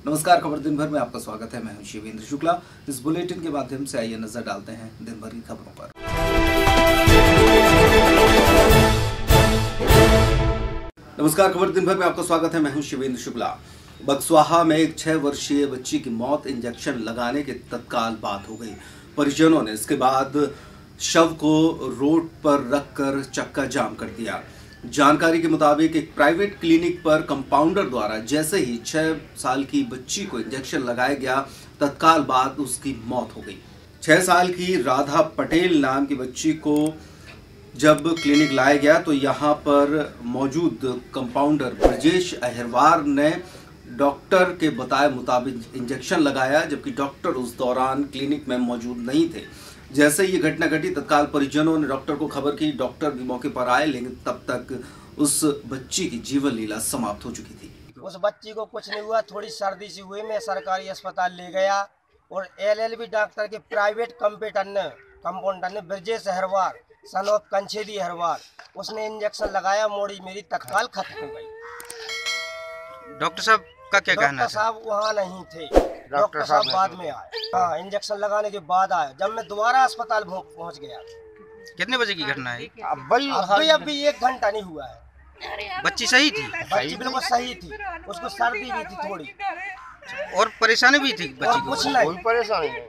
नमस्कार, खबर दिन भर में आपका स्वागत है। मैं हूं शिवेंद्र शुक्ला। इस बुलेटिन के माध्यम से आइए नजर डालते हैं दिन भर की खबरों पर। नमस्कार, खबर दिन भर में आपका स्वागत है। मैं हूं शिवेंद्र शुक्ला। बक्सवाहा में एक 6 वर्षीय बच्ची की मौत इंजेक्शन लगाने के तत्काल बाद हो गई। परिजनों ने इसके बाद शव को रोड पर रखकर चक्का जाम कर दिया। जानकारी के मुताबिक एक प्राइवेट क्लिनिक पर कंपाउंडर द्वारा जैसे ही 6 साल की बच्ची को इंजेक्शन लगाया गया, तत्काल बाद उसकी मौत हो गई। 6 साल की राधा पटेल नाम की बच्ची को जब क्लिनिक लाया गया तो यहाँ पर मौजूद कंपाउंडर ब्रजेश अहिरवार ने डॉक्टर के बताए मुताबिक इंजेक्शन लगाया, जबकि डॉक्टर उस दौरान क्लिनिक में मौजूद नहीं थे। जैसे ये घटना घटी, तत्काल परिजनों ने डॉक्टर को खबर की। डॉक्टर भी मौके पर आए, लेकिन तब तक उस बच्ची की जीवन लीला समाप्त हो चुकी थी। उस बच्ची को कुछ नहीं हुआ, थोड़ी सर्दी सी हुई। मैं सरकारी अस्पताल ले गया और LLB डॉक्टर के प्राइवेट कंपाउंडर ने ब्रजेश अहिरवार सन ऑफ कंछेदी अहिरवार, उसने इंजेक्शन लगाया। मोड़ी मेरी तत्काल खत्म हो गई। डॉक्टर साहब का क्या कहना है? डॉक्टर साहब वहाँ नहीं थे, डॉक्टर साहब बाद में आए। हाँ, इंजेक्शन लगाने के बाद आए। जब मैं दोबारा अस्पताल पहुँच गया। कितने बजे की घटना है? अभी 1 घंटा नहीं हुआ है। बच्ची सही थी? बच्ची बिल्कुल सही थी, उसको सर्दी भी थी थोड़ी और परेशानी भी थी बच्ची को? कुछ नहीं, कोई परेशानी नहीं।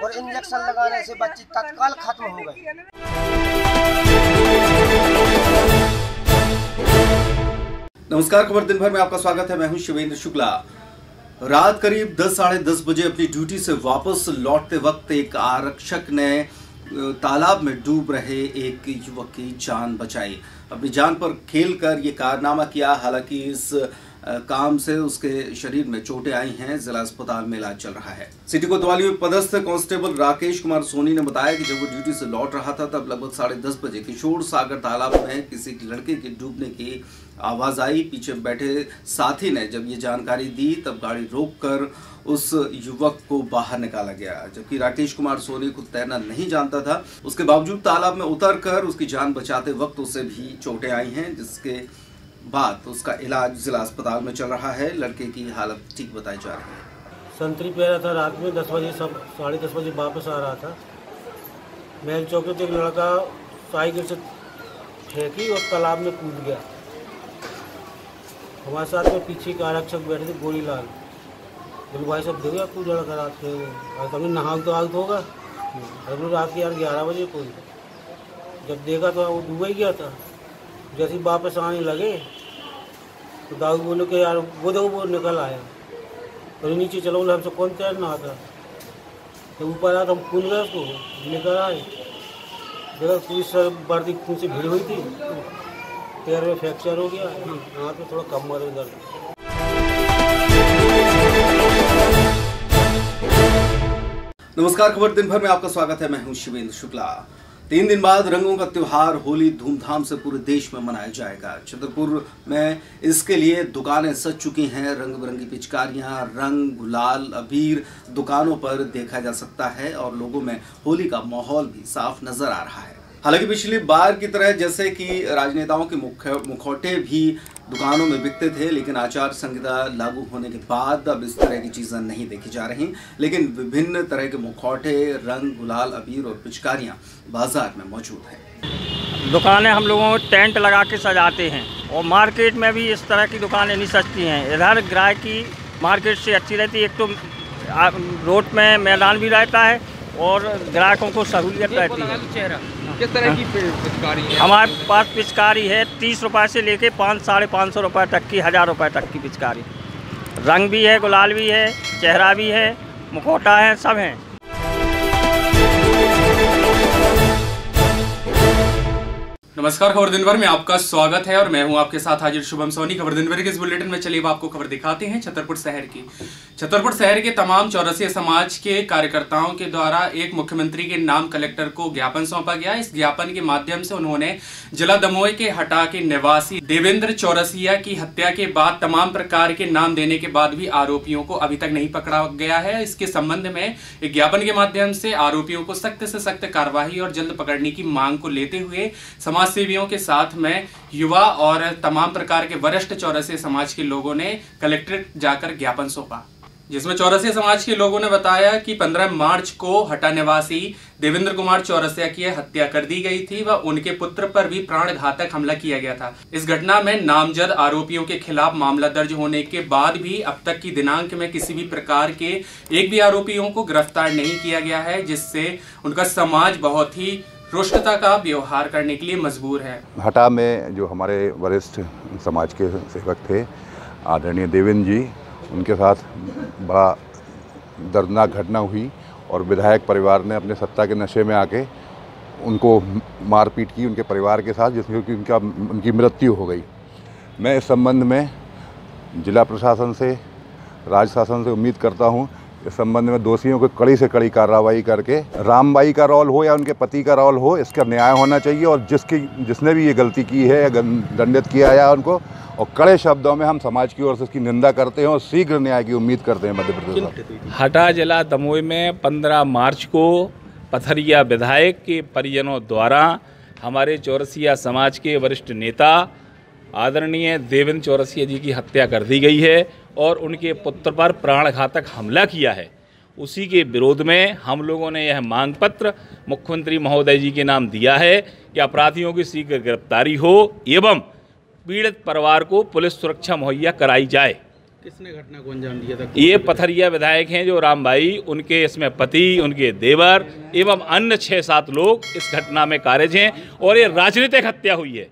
और इंजेक्शन लगाने से बच्ची तत्काल खत्म हो गई। नमस्कार, खबर दिन भर में आपका स्वागत है। मैं हूं शिवेंद्र शुक्ला। रात करीब 10 साढ़े 10 बजे अपनी ड्यूटी से वापस लौटते वक्त एक आरक्षक ने तालाब में डूब रहे एक युवक की जान बचाई। अपनी जान पर खेलकर ये कारनामा किया। हालांकि इस काम से उसके शरीर में चोटें आई हैं। जिला अस्पताल में इलाज चल रहा है। सिटी कोतवाली में पदस्थ कांस्टेबल राकेश कुमार सोनी ने बताया कि जब वो ड्यूटी से लौट रहा था, तब लगभग 10:30 बजे किशोर सागर तालाब में किसी लड़के के डूबने की आवाज आई। पीछे बैठे साथी ने जब ये जानकारी दी, तब गाड़ी रोककर उस युवक को बाहर निकाला गया। जबकि राकेश कुमार सोनी खुद तैरना नहीं जानता था, उसके बावजूद तालाब में उतरकर उसकी जान बचाते वक्त उसे भी चोटें आई हैं, जिसके बाद उसका इलाज जिला अस्पताल में चल रहा है। लड़के की हालत ठीक बताई जा रही है। संतरी पहरा था। रात में 10 बजे, सब 10:30 बजे वापस आ रहा था। मेन चौक पे एक लड़का साइकिल से फेंकी और तालाब में कूद गया। हमारे साथ में पीछे का आरक्षक बैठे थे, गोरीलाल। बोले भाई साहब देखो कूद लड़का रात में, तभी नहा तो आउट होगा। अभी रात के 11 बजे कोई जब देखा तो वो डूब ही गया था। जैसे ही वापस आने लगे तो दाऊ बोले कि यार वो देखो वो निकल आया। तो नीचे चलो, बोले हमसे कौन तैरना आता। तो ऊपर आया तो हम कूद गए, उसको निकल आए। देखा पूरी सर वर्दी खून से भिड़ी हुई थी। पैर में फ्रैक्चर हो गया, हाथ में थोड़ा कमर में दर्द। नमस्कार, खबर दिन भर में आपका स्वागत है। मैं हूं शिवेंद्र शुक्ला। 3 दिन बाद रंगों का त्योहार होली धूमधाम से पूरे देश में मनाया जाएगा। छतरपुर में इसके लिए दुकानें सज चुकी हैं। रंग बिरंगी पिचकारियां, रंग, गुलाल, अबीर दुकानों पर देखा जा सकता है और लोगों में होली का माहौल भी साफ नजर आ रहा है। हालांकि पिछली बार की तरह जैसे कि राजनेताओं के मुखौटे भी दुकानों में बिकते थे, लेकिन आचार संहिता लागू होने के बाद अब इस तरह की चीजें नहीं देखी जा रही। लेकिन विभिन्न तरह के मुखौटे, रंग, गुलाल, अबीर और पिचकारियां बाजार में मौजूद हैं। दुकानें हम लोगों को टेंट लगा के सजाते हैं और मार्केट में भी इस तरह की दुकानें नहीं सजती हैं। इधर ग्राहक की मार्केट से अच्छी रहती है। एक तो रोड में मैदान भी रहता है और ग्राहकों को सहूलियत रहती है। किस तरह की पिचकारी है? हमारे पास पिचकारी है 30 रुपये से लेके 500 साढ़े 500 रुपये तक की, 1000 रुपये तक की पिचकारी। रंग भी है, गुलाल भी है, चेहरा भी है, मुखौटा है, सब हैं। नमस्कार, खबर दिन भर में आपका स्वागत है और मैं हूं आपके साथ हाजिर शुभम सोनी। खबर दिन भर के इस बुलेटिन में चलिए आपको खबर दिखाते हैं छतरपुर शहर की। छतरपुर शहर के तमाम चौरसिया समाज के कार्यकर्ताओं के द्वारा एक मुख्यमंत्री के नाम कलेक्टर को ज्ञापन सौंपा गया। इस ज्ञापन के माध्यम से उन्होंने जिला दमोह के हटा के निवासी देवेंद्र चौरसिया की हत्या के बाद तमाम प्रकार के नाम देने के बाद भी आरोपियों को अभी तक नहीं पकड़ा गया है। इसके संबंध में एक ज्ञापन के माध्यम से आरोपियों को सख्त से सख्त कार्रवाई और जल्द पकड़ने की मांग को लेते हुए समाज सेवियों के साथ में युवा और तमाम प्रकार के वरिष्ठ चौरसिया समाज के लोगों ने कलेक्ट्रेट जाकर ज्ञापन सौंपा। जिसमें चौरसिया समाज के लोगों ने बताया कि 15 मार्च को हटा निवासी देवेंद्र कुमार चौरसिया की हत्या कर दी गई थी व उनके पुत्र पर भी प्राणघातक हमला किया गया था। इस घटना में नामजद आरोपियों के खिलाफ मामला दर्ज होने के बाद भी अब तक की दिनांक में किसी भी प्रकार के एक भी आरोपियों को गिरफ्तार नहीं किया गया है, जिससे उनका समाज बहुत ही रुष्टता का व्यवहार करने के लिए मजबूर है। हटा में जो हमारे वरिष्ठ समाज के सेवक थे आदरणीय देवेंद्र जी, उनके साथ बड़ा दर्दनाक घटना हुई और विधायक परिवार ने अपने सत्ता के नशे में आके उनको मारपीट की उनके परिवार के साथ, जिसमें कि उनकी मृत्यु हो गई। मैं इस संबंध में जिला प्रशासन से, राज्य शासन से उम्मीद करता हूं इस संबंध में दोषियों को कड़ी से कड़ी कार्रवाई करके रामबाई का रोल हो या उनके पति का रोल हो, इसका न्याय होना चाहिए और जिसने भी ये गलती की है या दंडित किया है उनको, और कड़े शब्दों में हम समाज की ओर से इसकी निंदा करते हैं और शीघ्र न्याय की उम्मीद करते हैं। मध्य प्रदेश हटा जिला दमोह में 15 मार्च को पथरिया विधायक के परिजनों द्वारा हमारे चौरसिया समाज के वरिष्ठ नेता आदरणीय देवेंद्र चौरसिया जी की हत्या कर दी गई है और उनके पुत्र पर प्राणघातक हमला किया है। उसी के विरोध में हम लोगों ने यह मांग पत्र मुख्यमंत्री महोदय जी के नाम दिया है कि अपराधियों की शीघ्र गिरफ्तारी हो एवं पीड़ित परिवार को पुलिस सुरक्षा मुहैया कराई जाए। किसने घटना को अंजाम दिया था? ये पथरिया विधायक हैं जो रामबाई, उनके इसमें पति, उनके देवर एवं अन्य 6-7 लोग इस घटना में कारिज हैं और ये राजनीतिक हत्या हुई है।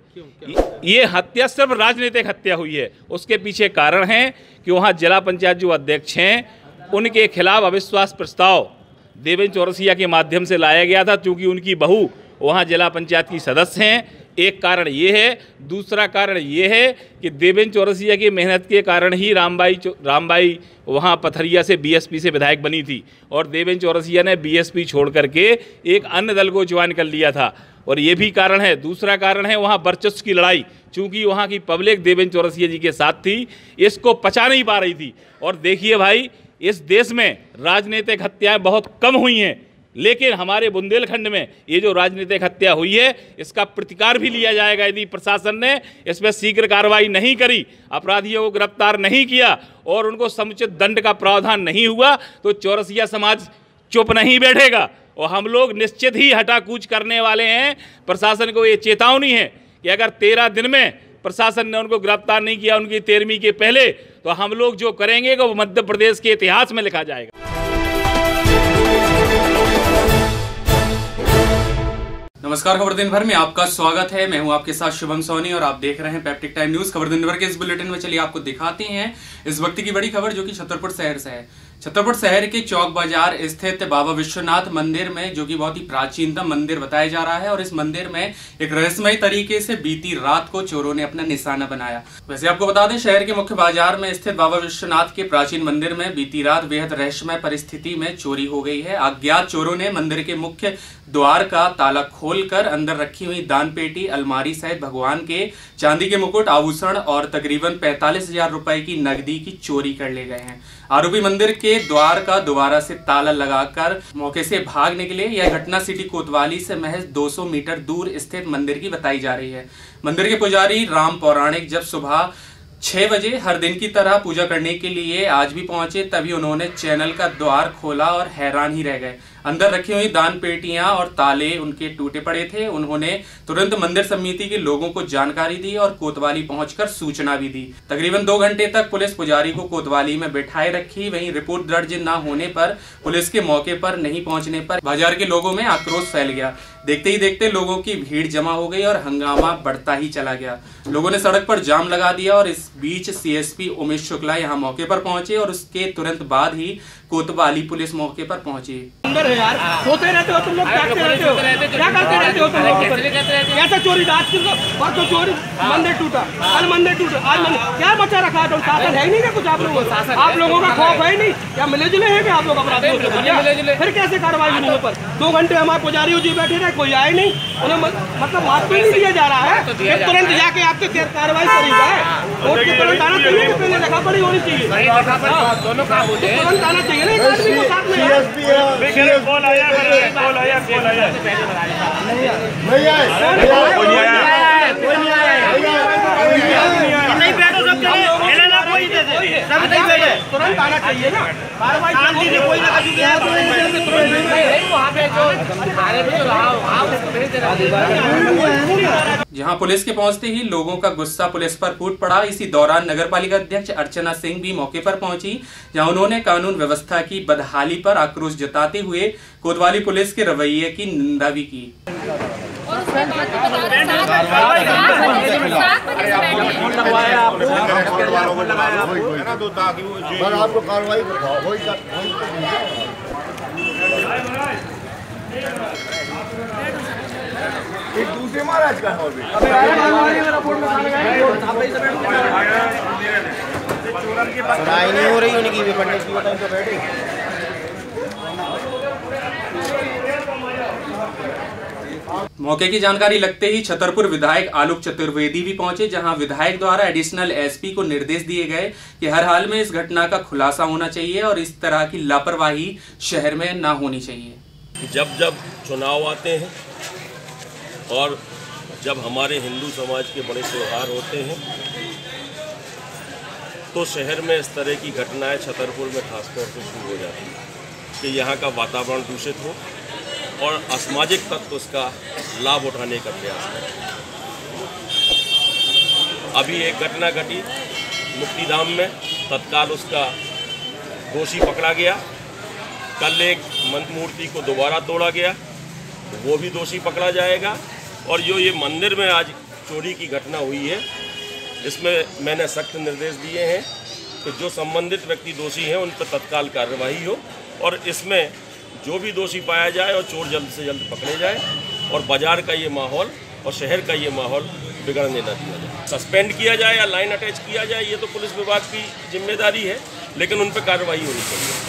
ये हत्या सिर्फ राजनीतिक हत्या हुई है। उसके पीछे कारण है कि वहाँ जिला पंचायत जो अध्यक्ष हैं उनके खिलाफ अविश्वास प्रस्ताव देवेंद्र चौरसिया के माध्यम से लाया गया था, चूँकि उनकी बहू वहाँ जिला पंचायत की सदस्य हैं। एक कारण ये है। दूसरा कारण ये है कि देवेंद्र चौरसिया की मेहनत के कारण ही रामबाई वहाँ पथरिया से बीएसपी से विधायक बनी थी और देवेंद्र चौरसिया ने बीएसपी छोड़ करके एक अन्य दल को ज्वाइन कर लिया था। और ये भी कारण है। दूसरा कारण है वहाँ वर्चस्व की लड़ाई, चूँकि वहाँ की पब्लिक देवेंद्र चौरसिया जी के साथ थी, इसको पचा नहीं पा रही थी। और देखिए भाई, इस देश में राजनीतिक हत्याएँ बहुत कम हुई हैं, लेकिन हमारे बुंदेलखंड में ये जो राजनीतिक हत्या हुई है इसका प्रतिकार भी लिया जाएगा। यदि प्रशासन ने इस पर शीघ्र कार्रवाई नहीं करी, अपराधियों को गिरफ्तार नहीं किया और उनको समुचित दंड का प्रावधान नहीं हुआ तो चौरसिया समाज चुप नहीं बैठेगा और हम लोग निश्चित ही हटा कूच करने वाले हैं। प्रशासन को ये चेतावनी है कि अगर 13 दिन में प्रशासन ने उनको गिरफ्तार नहीं किया उनकी 13वीं के पहले, तो हम लोग जो करेंगे वो मध्य प्रदेश के इतिहास में लिखा जाएगा। नमस्कार, खबर दिन भर में आपका स्वागत है। मैं हूं आपके साथ शुभम सोनी और आप देख रहे हैं पैप्टिक टाइम न्यूज। खबर दिन भर के इस बुलेटिन में चलिए आपको दिखाते हैं इस वक्त की बड़ी खबर जो कि छतरपुर शहर से है। छतरपुर शहर के चौक बाजार स्थित बाबा विश्वनाथ मंदिर में, जो कि बहुत ही प्राचीनतम मंदिर बताया जा रहा है, और इस मंदिर में एक रहस्यमय तरीके से बीती रात को चोरों ने अपना निशाना बनाया। वैसे आपको बता दें, शहर के मुख्य बाजार में स्थित बाबा विश्वनाथ के प्राचीन मंदिर में बीती रात बेहद रहस्यमय परिस्थिति में चोरी हो गई है। अज्ञात चोरों ने मंदिर के मुख्य द्वार का ताला खोलकर अंदर रखी हुई दान पेटी, अलमारी सहित भगवान के चांदी के मुकुट, आभूषण और तकरीबन 45,000 रुपए की नकदी की चोरी कर ले गए हैं। आरोपी मंदिर के द्वार का दोबारा से ताला लगाकर मौके से भाग निकले। यह घटना सिटी कोतवाली से महज 200 मीटर दूर स्थित मंदिर की बताई जा रही है। मंदिर के पुजारी राम पौराणिक जब सुबह 6 बजे हर दिन की तरह पूजा करने के लिए आज भी पहुंचे, तभी उन्होंने चैनल का द्वार खोला और हैरान ही रह गए। अंदर रखी हुई दान पेटियां और ताले उनके टूटे पड़े थे। उन्होंने तुरंत मंदिर समिति के लोगों को जानकारी दी और कोतवाली पहुंचकर सूचना भी दी। तकरीबन 2 घंटे तक पुलिस पुजारी को कोतवाली में बैठाए रखी। वहीं रिपोर्ट दर्ज न होने पर, पुलिस के मौके पर नहीं पहुंचने पर बाजार के लोगों में आक्रोश फैल गया। देखते ही देखते लोगों की भीड़ जमा हो गई और हंगामा बढ़ता ही चला गया। लोगों ने सड़क पर जाम लगा दिया और इस बीच सीएसपी उमेश शुक्ला यहाँ मौके पर पहुंचे और उसके तुरंत बाद ही कोतवाली पुलिस मौके पर पहुंची। अंदर है यार, सोते रहते हो तुम लोग, क्या करते रहते हो, क्या करते रहते हो तुम लोग? कैसे चोरी? आज और तो चोरी, मंदिर टूटा, कल मंदिर टूटा, आज मंदिर, क्या बचा रखा है? तो शासन है ही नहीं कुछ आप लोगों का खौफ है नहीं क्या? मिले जुले हैं क्या आप लोग अपराधियों से? फिर कैसे कार्रवाई होने पर 2 घंटे हमारे पुजारी जी बैठे रहे, कोई आए नहीं, उन्हें मतलब मार्क्स नहीं दिया जा रहा है। तुरंत जाके आपके कार्रवाई करी जाए, कोर्ट के तुरंत आना चाहिए, पहले लिखा पड़ी होनी चाहिए, तुरंत आना चाहिए। तुरंत आना चाहिए। चाहिए ना, कार्रवाई कोई जहां पुलिस के पहुंचते ही लोगों का गुस्सा पुलिस पर फूट पड़ा। इसी दौरान नगरपालिका अध्यक्ष अर्चना सिंह भी मौके पर पहुंची, जहां उन्होंने कानून व्यवस्था की बदहाली पर आक्रोश जताते हुए कोतवाली पुलिस के रवैये की निंदा भी की। एक दूसरे महाराज का नहीं हो रही उनकी भी पढ़ने की बताएं तो बैठे। मौके की जानकारी लगते ही छतरपुर विधायक आलोक चतुर्वेदी भी पहुंचे, जहां विधायक द्वारा एडिशनल एसपी को निर्देश दिए गए कि हर हाल में इस घटना का खुलासा होना चाहिए और इस तरह की लापरवाही शहर में ना होनी चाहिए। जब जब चुनाव आते हैं और जब हमारे हिंदू समाज के बड़े त्यौहार होते हैं तो शहर में इस तरह की घटनाएं छतरपुर में खासतौर से शुरू हो जाती है कि यहाँ का वातावरण दूषित हो और असामाजिक तत्व उसका लाभ उठाने का प्रयास करें। अभी एक घटना घटी मुक्तिधाम में, तत्काल उसका दोषी पकड़ा गया। कल एक मूर्ति को दोबारा तोड़ा गया, वो भी दोषी पकड़ा जाएगा। और जो ये मंदिर में आज चोरी की घटना हुई है, इसमें मैंने सख्त निर्देश दिए हैं कि जो संबंधित व्यक्ति दोषी हैं उन पर तत्काल कार्रवाई हो और इसमें जो भी दोषी पाया जाए और चोर जल्द से जल्द पकड़े जाए और बाजार का ये माहौल और शहर का ये माहौल बिगड़ने न दिया जाए। सस्पेंड किया जाए या लाइन अटैच किया जाए ये तो पुलिस विभाग की जिम्मेदारी है, लेकिन उन पर कार्रवाई होनी चाहिए।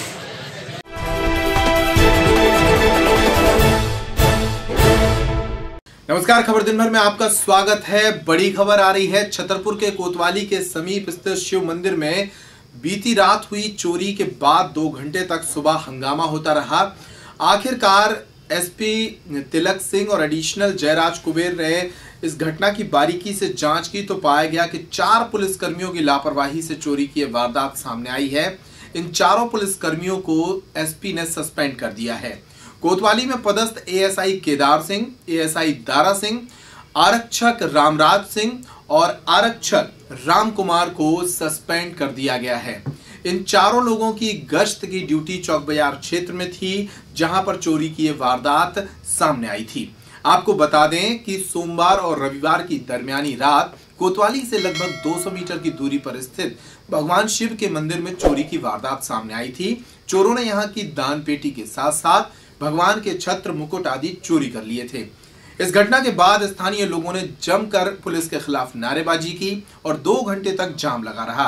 नमस्कार, खबर दिन भर में आपका स्वागत है। बड़ी खबर आ रही है। छतरपुर के कोतवाली के समीप स्थित शिव मंदिर में बीती रात हुई चोरी के बाद 2 घंटे तक सुबह हंगामा होता रहा। आखिरकार एसपी तिलक सिंह और एडिशनल जयराज कुबेर ने इस घटना की बारीकी से जांच की तो पाया गया कि 4 पुलिसकर्मियों की लापरवाही से चोरी की वारदात सामने आई है। इन चारों पुलिसकर्मियों को एसपी ने सस्पेंड कर दिया है। कोतवाली में पदस्थ एएसआई केदार सिंह, एएसआई दारा सिंह, आरक्षक रामराज सिंह और आरक्षक राम कुमार को सस्पेंड कर दिया गया है। इन चारों लोगों की गश्त की ड्यूटी चौक बाजार क्षेत्र में थी, जहां पर चोरी की वारदात सामने आई थी। आपको बता दें कि सोमवार और रविवार की दरमियानी रात कोतवाली से लगभग 200 मीटर की दूरी पर स्थित भगवान शिव के मंदिर में चोरी की वारदात सामने आई थी। चोरों ने यहां की दान पेटी के साथ साथ भगवान के छत्र, मुकुट आदि चोरी कर लिए थे। इस घटना के बाद स्थानीय लोगों ने जमकर पुलिस के खिलाफ नारेबाजी की और 2 घंटे तक जाम लगा रहा।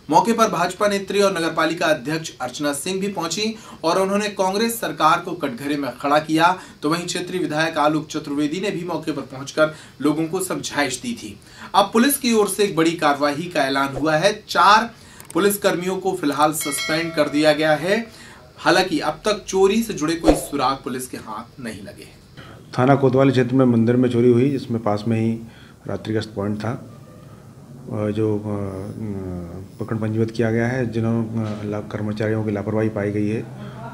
मौके पर भाजपा नेत्री और नगरपालिका अध्यक्ष अर्चना सिंह भी पहुंची और उन्होंने कांग्रेस सरकार को कटघरे में खड़ा किया। तो वहीं क्षेत्रीय विधायक आलोक चतुर्वेदी ने भी मौके पर पहुंचकर लोगों को समझाइश दी थी। अब पुलिस की ओर से एक बड़ी कार्रवाई का ऐलान हुआ है। 4 पुलिसकर्मियों को फिलहाल सस्पेंड कर दिया गया है। हालांकि अब तक चोरी से जुड़े कोई सुराग पुलिस के हाथ नहीं लगे। थाना कोतवाली क्षेत्र में मंदिर में चोरी हुई, जिसमें पास में ही रात्रि गश्त पॉइंट था, जो प्रकरण पंजीबद्ध किया गया है। जिन्होंने कर्मचारियों की लापरवाही पाई गई है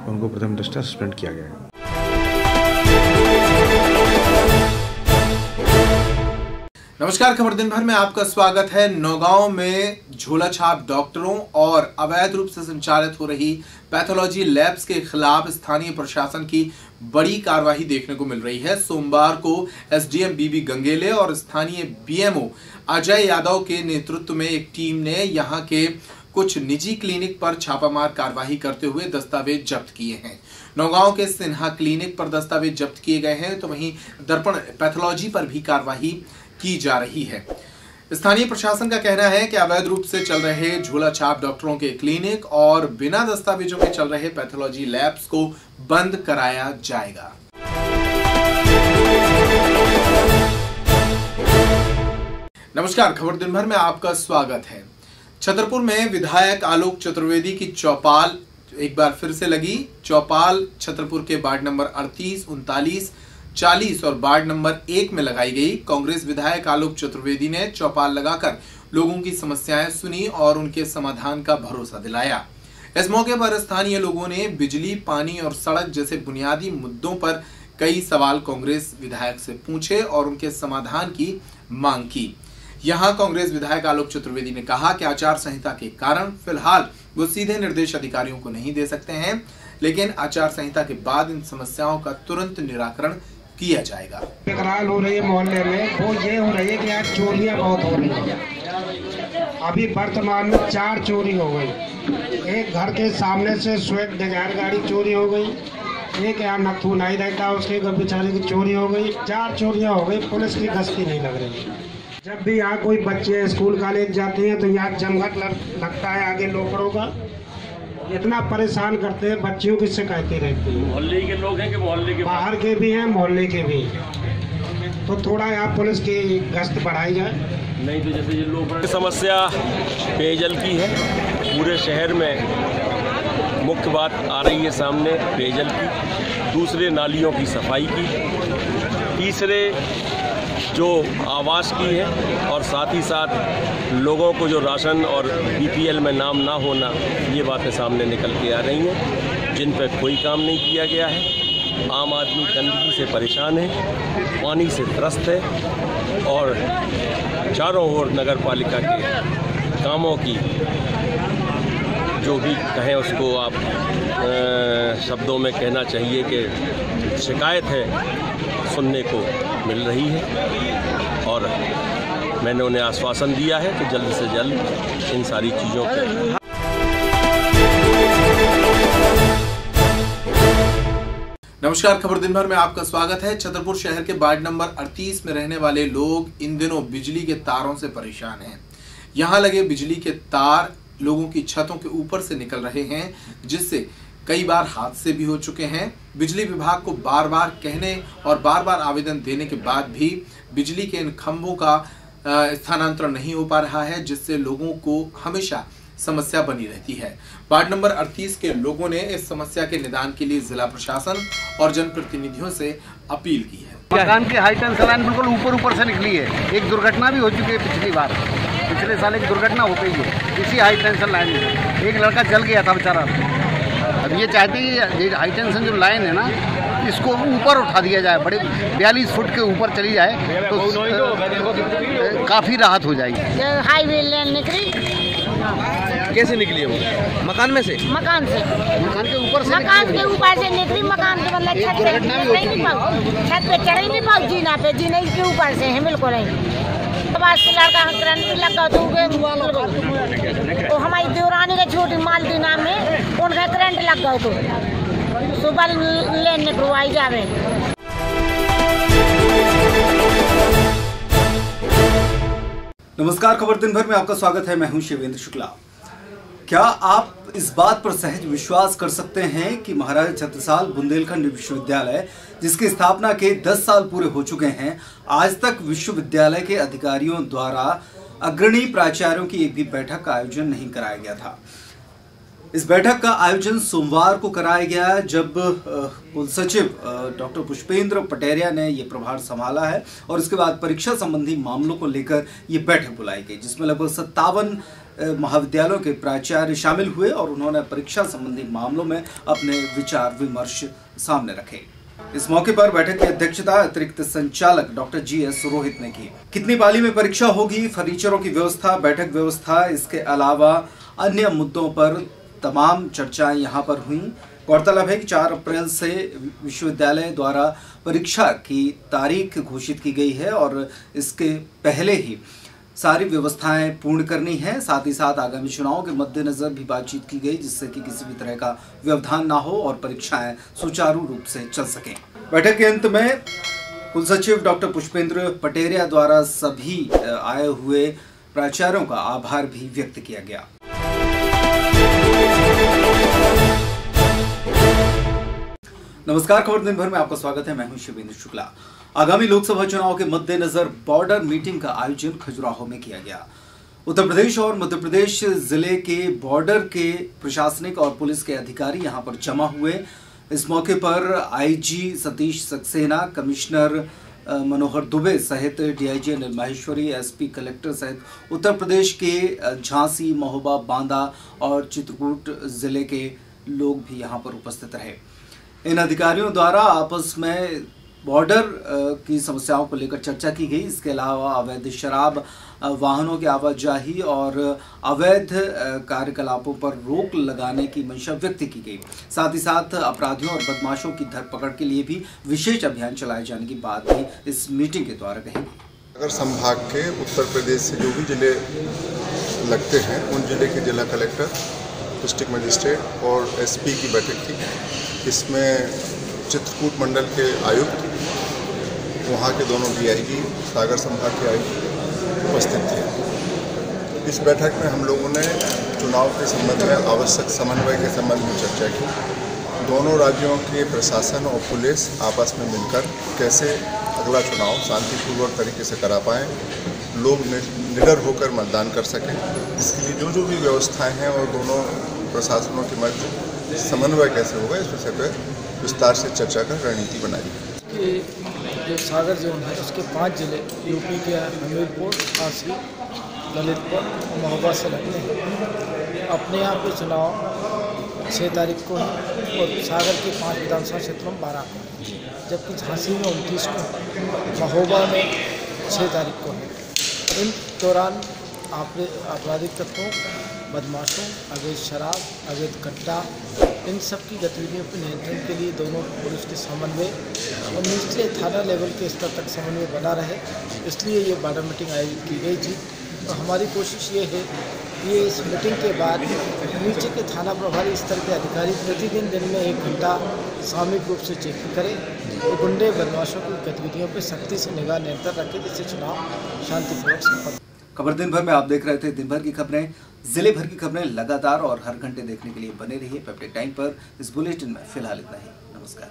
उनको प्रथम दृष्टया सस्पेंड किया गया है। नमस्कार, खबर दिन भर में आपका स्वागत है। नौगांव में झोला छाप डॉक्टरों और अवैध रूप से संचालित हो रही पैथोलॉजी लैब्स के खिलाफ स्थानीय प्रशासन की बड़ी कार्रवाई देखने को मिल रही है। सोमवार को एसडीएम बीबी गंगेले और स्थानीय बीएमओ अजय यादव के नेतृत्व में एक टीम ने यहां के कुछ निजी क्लिनिक पर छापामार कार्रवाई करते हुए दस्तावेज जब्त किए हैं। नौगांव के सिन्हा क्लिनिक पर दस्तावेज जब्त किए गए हैं, तो वहीं दर्पण पैथोलॉजी पर भी कार्रवाई की जा रही है। स्थानीय प्रशासन का कहना है कि अवैध रूप से चल रहे झोला छाप डॉक्टरों के क्लिनिक और बिना दस्तावेजों के चल रहे पैथोलॉजी लैब्स को बंद कराया जाएगा। नमस्कार, खबर दिन भर में आपका स्वागत है। छतरपुर में विधायक आलोक चतुर्वेदी की चौपाल एक बार फिर से लगी। चौपाल छतरपुर के वार्ड नंबर 38, 39, 40 और वार्ड नंबर 1 में लगाई गई। कांग्रेस विधायक आलोक चतुर्वेदी ने चौपाल लगाकर लोगों की समस्याएं सुनी और उनके समाधान का भरोसा दिलाया। इस मौके पर स्थानीय लोगों ने बिजली, पानी और सड़क जैसे बुनियादी मुद्दों पर कई सवाल कांग्रेस विधायक से पूछे और उनके समाधान की मांग की। यहां कांग्रेस विधायक आलोक चतुर्वेदी ने कहा कि आचार संहिता के कारण फिलहाल वो सीधे निर्देश अधिकारियों को नहीं दे सकते हैं, लेकिन आचार संहिता के बाद इन समस्याओं का तुरंत निराकरण किया जाएगा। तकरार हो रही है मोहल्ले में, वो ये हो रही है कि आज चोरियां बहुत हो रही है। अभी वर्तमान में 4 चोरी हो गई। एक घर के सामने से स्विफ्ट डिजायर गाड़ी चोरी हो गई, एक यहाँ नथू नहीं रहता उसके घर बेचारे की चोरी हो गई। 4 चोरियां हो गई, पुलिस की गश्ती नहीं लग रही। जब भी यहाँ कोई बच्चे स्कूल कॉलेज जाते हैं तो यहाँ जमघट लगता है आगे लोकरों का, इतना परेशान करते हैं, बच्चियों की शिकायतें रहती हैं। मोहल्ले के लोग हैं कि मोहल्ले के बाहर के भी हैं, मोहल्ले के भी, तो थोड़ा यहाँ पुलिस की गश्त बढ़ाई जाए। नहीं तो जैसे ये लोग समस्या पेयजल की है, पूरे शहर में मुख्य बात आ रही है सामने पेयजल की, दूसरे नालियों की सफाई की, तीसरे जो आवास की है, और साथ ही साथ लोगों को जो राशन और बीपीएल में नाम ना होना, ये बातें सामने निकल के आ रही हैं, जिन पर कोई काम नहीं किया गया है। आम आदमी गंदगी से परेशान है, पानी से त्रस्त है, और चारों ओर नगर पालिका के कामों की जो भी कहें उसको आप शब्दों में कहना चाहिए कि शिकायत है, सुनने को मिल रही है। और मैंने उन्हें आश्वासन दिया है कि जल्द से जल्द इन सारी चीज़ों को। नमस्कार, खबर दिन भर में आपका स्वागत है। छतरपुर शहर के वार्ड नंबर 38 में रहने वाले लोग इन दिनों बिजली के तारों से परेशान हैं। यहां लगे बिजली के तार लोगों की छतों के ऊपर से निकल रहे हैं, जिससे कई बार हादसे भी हो चुके हैं। बिजली विभाग को बार बार कहने और बार बार आवेदन देने के बाद भी बिजली के इन खंभों का स्थानांतरण नहीं हो पा रहा है, जिससे लोगों को हमेशा समस्या बनी रहती है। वार्ड नंबर 38 के लोगों ने इस समस्या के निदान के लिए जिला प्रशासन और जनप्रतिनिधियों से अपील की है। मकान की हाई टेंशन लाइन बिल्कुल ऊपर से निकली है। एक दुर्घटना भी हो चुकी है पिछले साल एक दुर्घटना हो गई है इसी हाई टेंशन लाइन में, एक लड़का जल गया था बेचारा। अब ये चाहते हैं कि हाई टेंशन जो लाइन है ना, इसको ऊपर उठा दिया जाए, बड़े 42 फुट के ऊपर चली जाए तो काफ़ी राहत हो जाएगी। हाईवे लाइन निकली, कैसे निकली है वो? मकान में से? मकान के ऊपर से निकली। मकान के मतलब छत पे चढ़ ही नहीं पाऊ, जीना पे जीने के ऊपर से है बिल्कुल नहीं। लड़का करंट लगा तो हमारी देवरानी के छोटी मालती नाम में उनका करंट लग गया तो सुबह लेने को आई जावे। नमस्कार, खबर दिन भर में आपका स्वागत है। मैं हूं शिवेंद्र शुक्ला। क्या आप इस बात पर सहज विश्वास कर सकते हैं कि महाराजा छत्रसाल बुंदेलखंड विश्वविद्यालय, जिसकी स्थापना के 10 साल पूरे हो चुके हैं, आज तक विश्वविद्यालय के अधिकारियों द्वारा अग्रणी प्राचार्यों की एक भी बैठक का आयोजन नहीं कराया गया था। इस बैठक का आयोजन सोमवार को कराया गया, जब कुल सचिव डॉक्टर पुष्पेंद्र पटेरिया ने ये प्रभार संभाला है, और इसके बाद परीक्षा संबंधी मामलों को लेकर ये बैठक बुलाई गई, जिसमें लगभग 57 महाविद्यालयों के प्राचार्य शामिल हुए और उन्होंने परीक्षा संबंधी मामलों में अपने विचार विमर्श सामने रखे। इस मौके पर बैठक की अध्यक्षता अतिरिक्त संचालक डॉक्टर GS रोहित ने की। कितनी पाली में परीक्षा होगी, फर्नीचरों की व्यवस्था, बैठक व्यवस्था, इसके अलावा अन्य मुद्दों पर तमाम चर्चाएं यहाँ पर हुई। गौरतलब है कि 4 अप्रैल से विश्वविद्यालय द्वारा परीक्षा की तारीख घोषित की गई है और इसके पहले ही सारी व्यवस्थाएं पूर्ण करनी है। साथ ही साथ आगामी चुनावों के मद्देनजर भी बातचीत की गई, जिससे कि किसी भी तरह का व्यवधान ना हो और परीक्षाएं सुचारू रूप से चल सकें। बैठक के अंत में कुल सचिव डॉक्टर पुष्पेंद्र पटेरिया द्वारा सभी आए हुए प्राचार्यों का आभार भी व्यक्त किया गया। नमस्कार, खबर दिन भर में आपका स्वागत है। मैं हूं शिवेंद्र शुक्ला। आगामी लोकसभा चुनाव के मद्देनजर बॉर्डर मीटिंग का आयोजन खजुराहो में किया गया। उत्तर प्रदेश और मध्य प्रदेश जिले के बॉर्डर के प्रशासनिक और पुलिस के अधिकारी यहां पर जमा हुए। इस मौके पर IG सतीश सक्सेना, कमिश्नर मनोहर दुबे सहित DIG Anil Maheshwari, SP collector सहित उत्तर प्रदेश के झांसी, महोबा, बांदा और चित्रकूट जिले के लोग भी यहां पर उपस्थित रहे। इन अधिकारियों द्वारा आपस में बॉर्डर की समस्याओं को लेकर चर्चा की गई। इसके अलावा अवैध शराब, वाहनों की आवाजाही और अवैध कार्यकलापों पर रोक लगाने की मंशा व्यक्त की गई। साथ ही साथ अपराधियों और बदमाशों की धरपकड़ के लिए भी विशेष अभियान चलाए जाने की बात भी इस मीटिंग के द्वारा कही गई। सागर संभाग के उत्तर प्रदेश से जो भी जिले लगते हैं उन जिले के जिला कलेक्टर, डिस्ट्रिक्ट मजिस्ट्रेट और एसपी की बैठक थी। इसमें चित्रकूट मंडल के आयुक्त, वहाँ के दोनों डीआईजी, सागर संभाग के आयुक्त उपस्थित थे। इस बैठक में हम लोगों ने चुनाव के संबंध में आवश्यक समन्वय के संबंध में चर्चा की। दोनों राज्यों के प्रशासन और पुलिस आपस में मिलकर कैसे अगला चुनाव शांतिपूर्वक तरीके से करा पाएँ, लोग निडर होकर मतदान कर सकें। इसके लिए जो भी व्यवस्थाएं हैं और दोनों प्रशासनों के मध्य समन्वय कैसे होगा, इस विषय पर विस्तार से चर्चा कर रणनीति बनाई। जो सागर जोन है उसके 5 जिले यूपी के हमीरपुर, झांसी, ललितपुर और महोबा से लगते हैं। अपने यहाँ पे चुनाव 6 तारीख को है और सागर के 5 विधानसभा क्षेत्रों में 12 को है, जबकि झांसी में 29 को, महोबा में 6 तारीख को है। इन दौरान आपराधिक तत्वों, बदमाशों, अवैध शराब, अवैध कट्टा, इन सब की गतिविधियों पर नियंत्रण के लिए दोनों पुलिस के समन्वय और निचले थाना लेवल के स्तर तक समन्वय बना रहे, इसलिए ये बॉर्डर मीटिंग आयोजित की गई थी। तो हमारी कोशिश ये है कि इस मीटिंग के बाद नीचे के थाना प्रभारी स्तर के अधिकारी प्रतिदिन दिन में 1 घंटा सामूहिक रूप से चेकिंग करें और गुंडे बदमाशों की गतिविधियों पर सख्ती से निगाह नियंत्रण रखें, जिससे चुनाव शांतिपूर्वक संपन्न। खबर दिन भर में आप देख रहे थे। दिन भर की खबरें, जिले भर की खबरें लगातार और हर घंटे देखने के लिए बने रहिए पेप्टिक टाइम पर। इस बुलेटिन में फिलहाल इतना ही। नमस्कार।